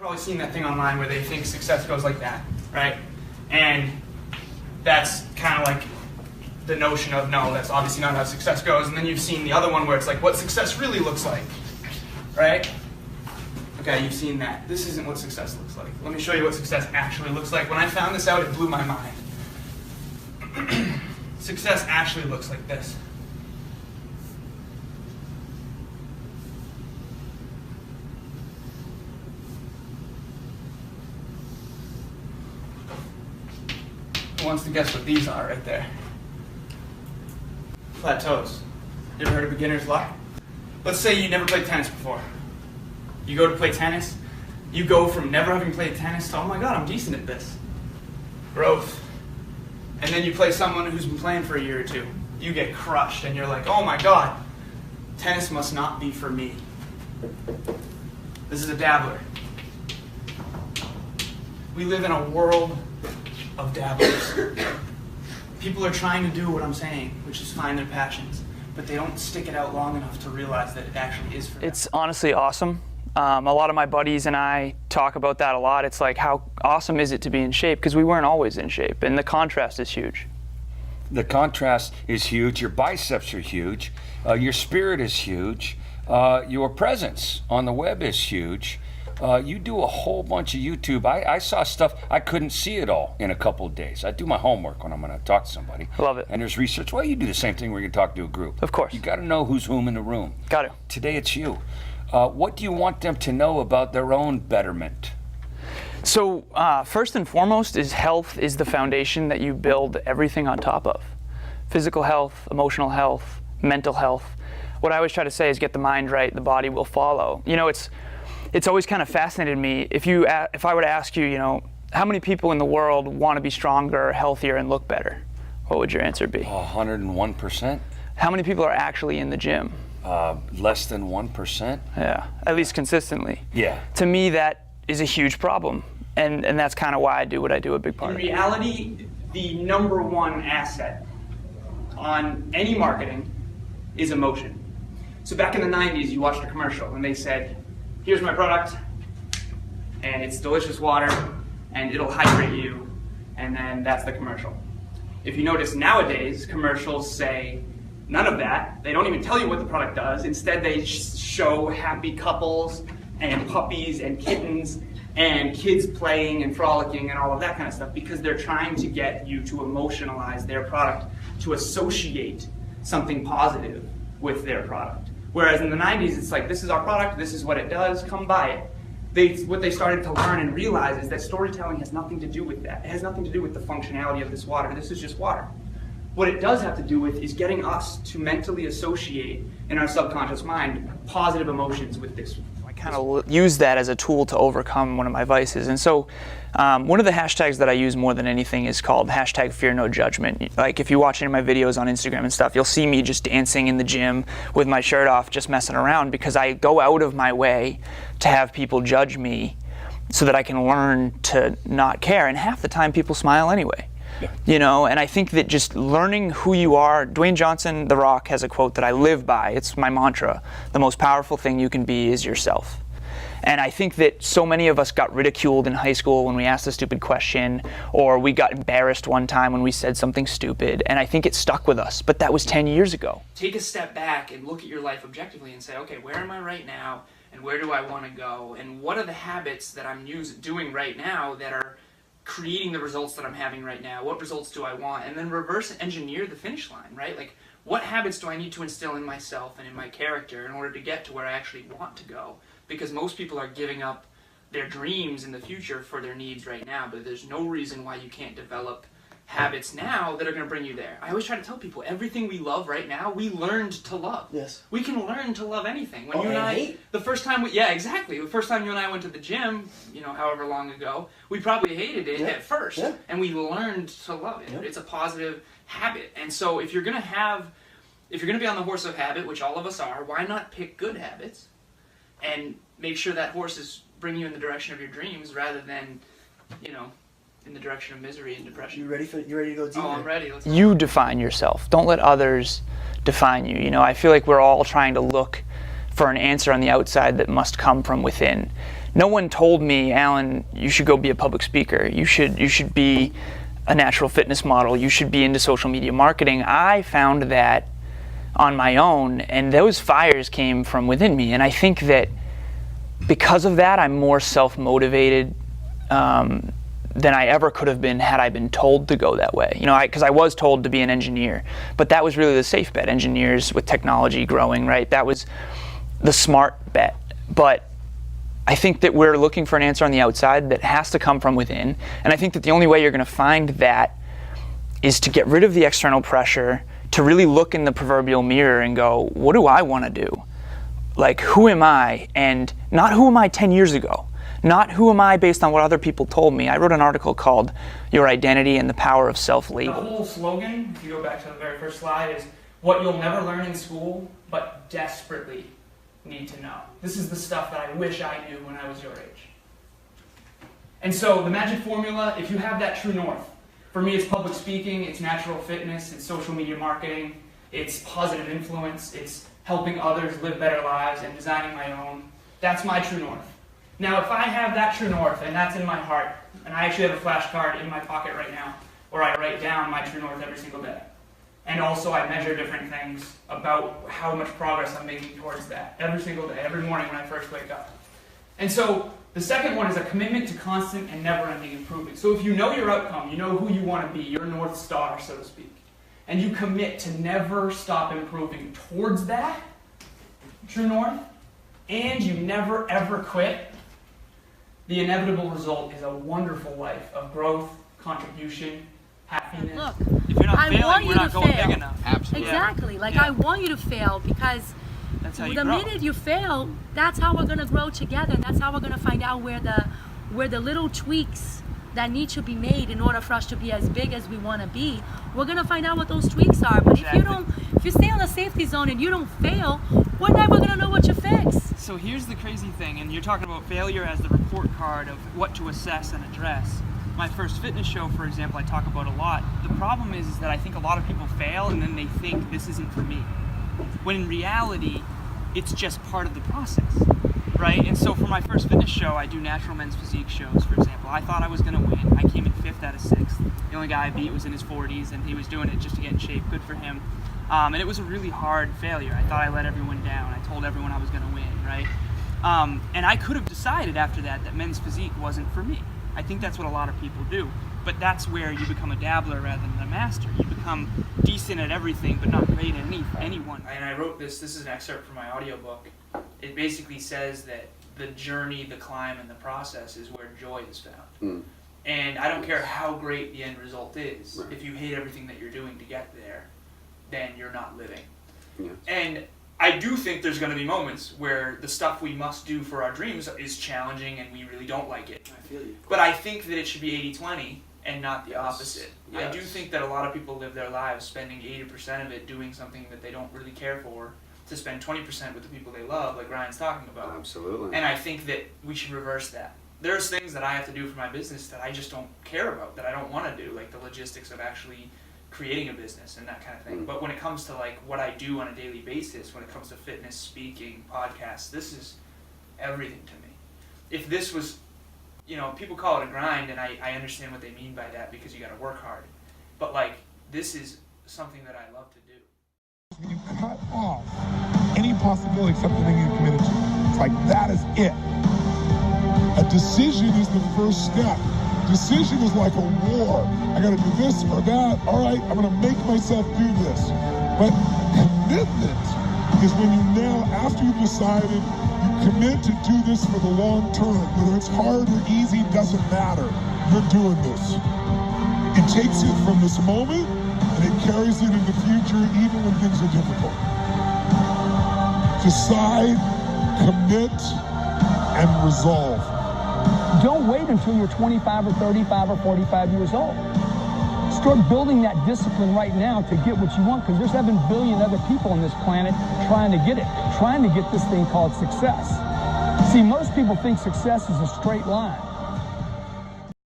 Probably seen that thing online where they think success goes like that, right? And that's kind of like the notion of, no, that's obviously not how success goes. And then you've seen the other one where it's like what success really looks like, right? Okay, you've seen that. This isn't what success looks like. Let me show you what success actually looks like. When I found this out, it blew my mind. Success actually looks like this. Who wants to guess what these are right there? Plateaus. You ever heard of beginner's luck? Let's say you never played tennis before. You go to play tennis, you go from never having played tennis to, oh my god, I'm decent at this. Growth. And then you play someone who's been playing for a year or two. You get crushed and you're like, oh my god, tennis must not be for me. This is a dabbler. We live in a world of dabblers. People are trying to do what I'm saying, which is find their passions, but they don't stick it out long enough to realize that it actually is for them. It's honestly awesome. A lot of my buddies and I talk about that a lot. It's like, how awesome is it to be in shape? Because we weren't always in shape, and the contrast is huge. The contrast is huge. Your biceps are huge. Your spirit is huge. Your presence on the web is huge. You do a whole bunch of YouTube. I saw stuff, I couldn't see it all in a couple of days. I do my homework when I'm going to talk to somebody. Love it. And there's research. Well, you do the same thing where you talk to a group. Of course. You got to know who's whom in the room. Got to. Today it's you. What do you want them to know about their own betterment? So first and foremost is health is the foundation that you build everything on top of. Physical health, emotional health, mental health. What I always try to say is get the mind right, the body will follow. You know, it's always kind of fascinated me. If I were to ask you, you know, how many people in the world want to be stronger, healthier, and look better? What would your answer be? 101%. How many people are actually in the gym? Less than 1%. Yeah, at least consistently. Yeah. To me, that is a huge problem, and that's kind of why I do what I do, a big part In of it. reality, the number one asset on any marketing is emotion. So back in the 90s, you watched a commercial and they said, here's my product, and it's delicious water, and it'll hydrate you, and then that's the commercial. If you notice nowadays, commercials say none of that. They don't even tell you what the product does. Instead, they show happy couples and puppies and kittens and kids playing and frolicking and all of that kind of stuff, because they're trying to get you to emotionalize their product, to associate something positive with their product. Whereas in the 90s, it's like, this is our product, this is what it does, come buy it. What they started to learn and realize is that storytelling has nothing to do with that. It has nothing to do with the functionality of this water. This is just water. What it does have to do with is getting us to mentally associate in our subconscious mind positive emotions with this. I kind of use that as a tool to overcome one of my vices. And so one of the hashtags that I use more than anything is called hashtag fear no judgment. Like if you watch any of my videos on Instagram and stuff, you'll see me just dancing in the gym with my shirt off, just messing around, because I go out of my way to have people judge me so that I can learn to not care. And half the time people smile anyway. Yeah. You know, and I think that just learning who you are, Dwayne Johnson, The Rock, has a quote that I live by. It's my mantra. The most powerful thing you can be is yourself. And I think that so many of us got ridiculed in high school when we asked a stupid question, or we got embarrassed one time when we said something stupid, and I think it stuck with us, but that was 10 years ago. Take a step back and look at your life objectively and say, okay, where am I right now, and where do I want to go, and what are the habits that I'm doing right now that are creating the results that I'm having right now? What results do I want? And then reverse engineer the finish line, right? Like, what habits do I need to instill in myself and in my character in order to get to where I actually want to go? Because most people are giving up their dreams in the future for their needs right now, but there's no reason why you can't develop habits now that are going to bring you there. I always try to tell people, everything we love right now, we learned to love. Yes. We can learn to love anything. When you and I, the first time you and I went to the gym, you know, however long ago, we probably hated it at first, and we learned to love it. It's a positive habit. And so if you're going to be on the horse of habit, which all of us are, why not pick good habits and make sure that horse is bringing you in the direction of your dreams rather than, you know, in the direction of misery and depression. You ready to go deeper? Oh, I'm ready. Let's go. You define yourself. Don't let others define you. You know, I feel like we're all trying to look for an answer on the outside that must come from within. no one told me, Alan, you should go be a public speaker. You should be a natural fitness model. You should be into social media marketing. I found that on my own, and those fires came from within me. And I think that because of that, I'm more self-motivated than I ever could have been had I been told to go that way. You know, because I was told to be an engineer, but that was really the safe bet. Engineers with technology growing, right? That was the smart bet. But I think that we're looking for an answer on the outside that has to come from within. And I think that the only way you're going to find that is to get rid of the external pressure, to really look in the proverbial mirror and go, what do I want to do? Like, who am I? And not who am I 10 years ago? Not who am I based on what other people told me. I wrote an article called Your Identity and the Power of Self-Label. The whole slogan, if you go back to the very first slide, is what you'll never learn in school, but desperately need to know. This is the stuff that I wish I knew when I was your age. And so the magic formula, if you have that true north, for me it's public speaking, it's natural fitness, it's social media marketing, it's positive influence, it's helping others live better lives and designing my own. That's my true north. Now, if I have that true north and that's in my heart, and I actually have a flashcard in my pocket right now where I write down my true north every single day. And also I measure different things about how much progress I'm making towards that every single day, every morning when I first wake up. And so the second one is a commitment to constant and never-ending improvement. So if you know your outcome, you know who you want to be, your North Star, so to speak, and you commit to never stop improving towards that true north, and you never ever quit, the inevitable result is a wonderful life of growth, contribution, happiness. Look, If you're not I failing, want we're you not to going fail. big enough. Absolutely. Exactly. Like, Yeah. I want you to fail, because That's how you the grow. minute you fail, that's how we're going to grow together. And that's how we're going to find out where the little tweaks that need to be made in order for us to be as big as we want to be. We're going to find out what those tweaks are. But Exactly. if you stay on the safety zone and you don't fail, we're never going to know what you fixed. So here's the crazy thing, and you're talking about failure as the report card of what to assess and address. My first fitness show, for example, I talk about a lot. The problem is that I think a lot of people fail and then they think this isn't for me. When in reality, it's just part of the process, right? And so for my first fitness show, I do natural men's physique shows, for example. I thought I was going to win. I came in 5th out of 6th. The only guy I beat was in his 40s, and he was doing it just to get in shape. Good for him. And it was a really hard failure. I thought I let everyone down. I told everyone I was going to win, right? And I could have decided after that men's physique wasn't for me. I think that's what a lot of people do. But that's where you become a dabbler rather than a master. You become decent at everything, but not great at any one. And I wrote this is an excerpt from my audiobook. It basically says that the journey, the climb, and the process is where joy is found. And I don't care how great the end result is. Right. If you hate everything that you're doing to get there, then you're not living. Yeah. And I do think there's going to be moments where the stuff we must do for our dreams is challenging and we really don't like it. I feel you. But I think that it should be 80-20 and not the Yes. opposite. I do Yes. think that a lot of people live their lives spending 80% of it doing something that they don't really care for, to spend 20% with the people they love, like Ryan's talking about. Absolutely. And I think that we should reverse that. There's things that I have to do for my business that I just don't care about, that I don't want to do, like the logistics of actually creating a business and that kind of thing. But when it comes to like what I do on a daily basis, when it comes to fitness, speaking, podcasts, this is everything to me. If this was, you know, people call it a grind, and I understand what they mean by that because you got to work hard. But like, this is something that I love to do. When you cut off any possibility except the thing you committed to, it's like that is it. A decision is the first step. Decision is like a war. I gotta do this or that. All right, I'm gonna make myself do this. But commitment is when you now, after you've decided, you commit to do this for the long term. Whether it's hard or easy, doesn't matter. You're doing this. It takes it from this moment and it carries it into the future even when things are difficult. Decide, commit, and resolve. Don't wait until you're 25 or 35 or 45 years old. Start building that discipline right now to get what you want, because there's 7 billion other people on this planet trying to get it, trying to get this thing called success. See, most people think success is a straight line.